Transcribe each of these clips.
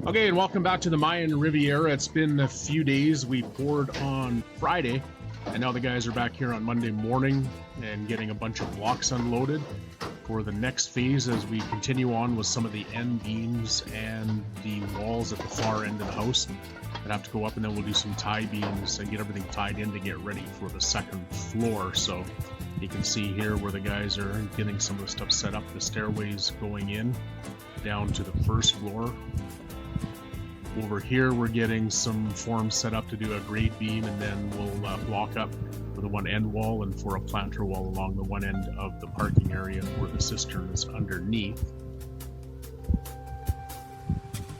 Okay, and welcome back to the Mayan Riviera. It's been a few days. We poured on Friday, and now the guys are back here on Monday morning and getting a bunch of blocks unloaded for the next phase as we continue on with some of the end beams and the walls at the far end of the house that have to go up, and then we'll do some tie beams and get everything tied in to get ready for the second floor. So you can see here where the guys are getting some of the stuff set up, the stairways going in down to the first floor. Over here we're getting some forms set up to do a grade beam, and then we'll block up for the one end wall and for a planter wall along the one end of the parking area where the cistern is underneath.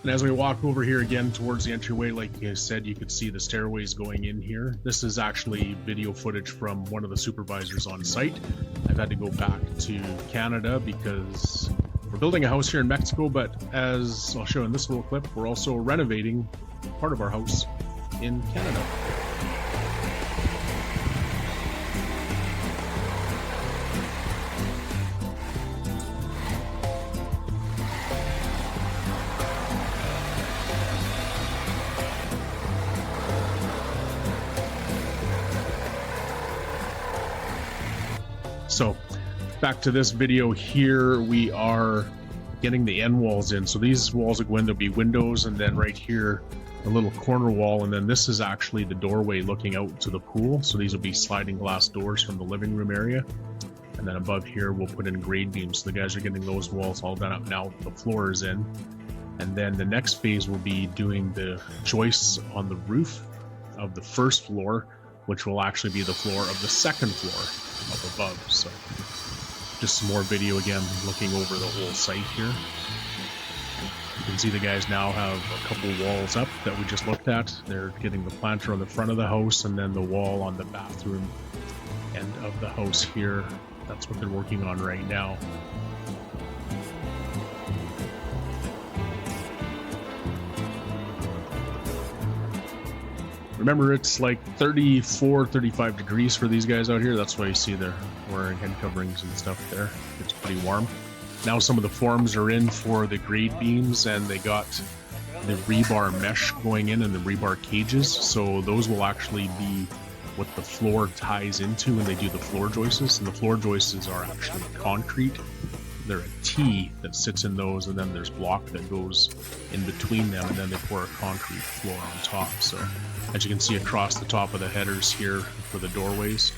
And as we walk over here again towards the entryway, like I said, you could see the stairways going in here. This is actually video footage from one of the supervisors on site. I've had to go back to Canada because we're building a house here in Mexico, but as I'll show in this little clip, we're also renovating part of our house in Canada. So back to this video here, we are getting the end walls in. So these walls are going to be windows, and then right here a little corner wall, and then this is actually the doorway looking out to the pool. So these will be sliding glass doors from the living room area, and then above here we'll put in grade beams. So the guys are getting those walls all done up now. The floor is in, and then the next phase will be doing the joists on the roof of the first floor, which will actually be the floor of the second floor up above. So just some more video again, looking over the whole site here. You can see the guys now have a couple walls up that we just looked at. They're getting the planter on the front of the house, and then the wall on the bathroom end of the house here. That's what they're working on right now. Remember, it's like 34, 35 degrees for these guys out here. That's why you see they're wearing head coverings and stuff there. It's pretty warm. Now some of the forms are in for the grade beams, and they got the rebar mesh going in and the rebar cages. So those will actually be what the floor ties into when they do the floor joists. And the floor joists are actually concrete. They're a T that sits in those, and then there's block that goes in between them, and then they pour a concrete floor on top. So as you can see across the top of the headers here for the doorways,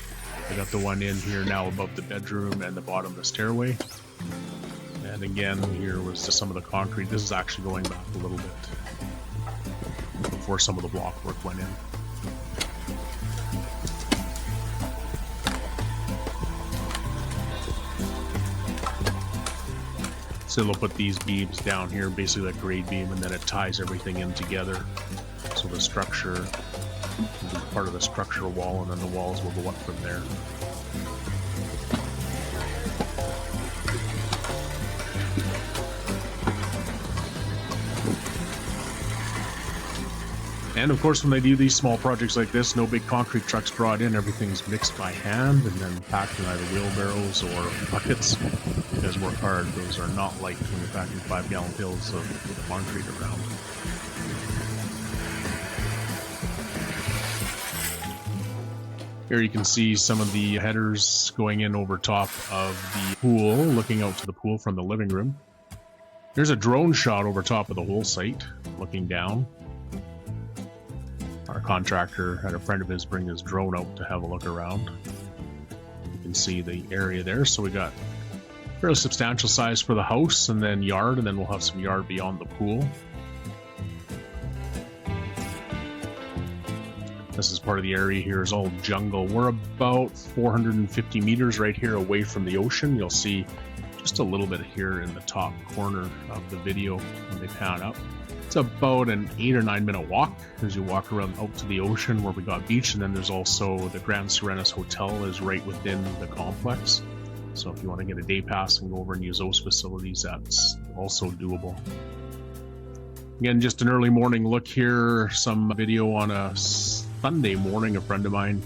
I got the one in here now above the bedroom and the bottom of the stairway. And again, here was just some of the concrete. This is actually going back a little bit before some of the block work went in. So they'll put these beams down here, basically that grade beam, and then it ties everything in together. So the structure will be part of the structural wall, and then the walls will go up from there. And of course, when they do these small projects like this, no big concrete trucks brought in. Everything's mixed by hand and then packed in either wheelbarrows or buckets. You guys work hard. Those are not light when you're packing 5-gallon pails of concrete around. Here you can see some of the headers going in over top of the pool, looking out to the pool from the living room. Here's a drone shot over top of the whole site, looking down. Our contractor had a friend of his bring his drone out to have a look around. You can see the area there. So we got fairly substantial size for the house, and then yard, and then we'll have some yard beyond the pool. This is part of the area here is all jungle. We're about 450 meters right here away from the ocean. You'll see just a little bit here in the top corner of the video when they pan up. It's about an 8 or 9 minute walk as you walk around out to the ocean where we got beach, and then there's also the Grand Serenas Hotel is right within the complex. So if you want to get a day pass and go over and use those facilities, that's also doable. Again, just an early morning look here, some video on a Sunday morning. A friend of mine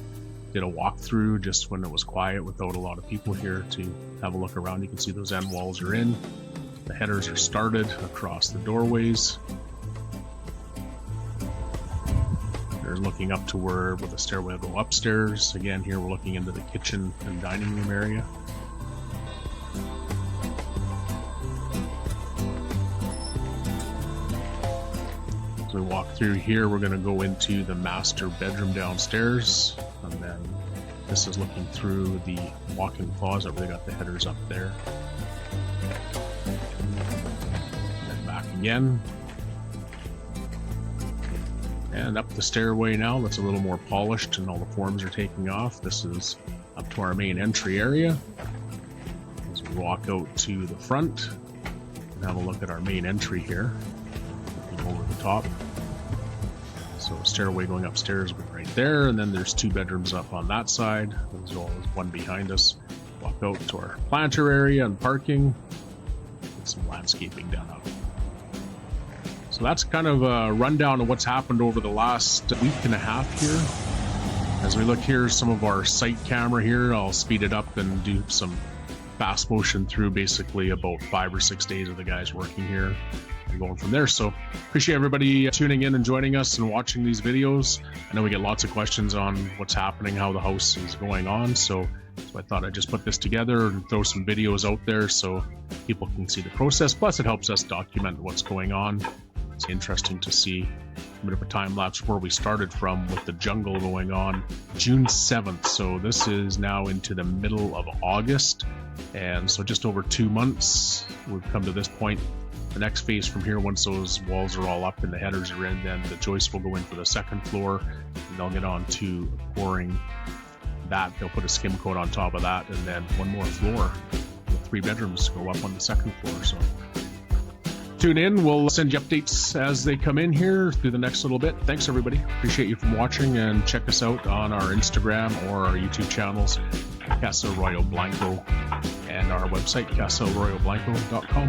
did a walkthrough just when it was quiet without a lot of people here to have a look around. You can see those end walls are in. The headers are started across the doorways. There's looking up to where the stairway will go upstairs. Again, here we're looking into the kitchen and dining room area. As we walk through here, we're going to go into the master bedroom downstairs, and then this is looking through the walk-in closet where they got the headers up there. And then back again. And up the stairway now, that's a little more polished and all the forms are taking off. This is up to our main entry area. As we walk out to the front and have a look at our main entry here, looking over the top. So stairway going upstairs right there, and then there's 2 bedrooms up on that side, as well as one behind us. Walk out to our planter area and parking, and some landscaping down out. So that's kind of a rundown of what's happened over the last week and a half here. As we look here, some of our site camera here, I'll speed it up and do some fast motion through basically about 5 or 6 days of the guys working here and going from there. So appreciate everybody tuning in and joining us and watching these videos. I know we get lots of questions on what's happening, how the house is going on. So I thought I'd just put this together and throw some videos out there so people can see the process. Plus it helps us document what's going on. It's interesting to see a bit of a time lapse where we started from with the jungle going on June 7th. So this is now into the middle of August. And so just over 2 months, we've come to this point. The next phase from here, once those walls are all up and the headers are in, then the joists will go in for the 2nd floor, and they'll get on to pouring that. They'll put a skim coat on top of that, and then 1 more floor. The 3 bedrooms go up on the 2nd floor. So tune in. We'll send you updates as they come in here through the next little bit. Thanks, everybody. Appreciate you from watching, and check us out on our Instagram or our YouTube channels, Casa Arroyo Blanco, and our website, casaarroyoblanco.com.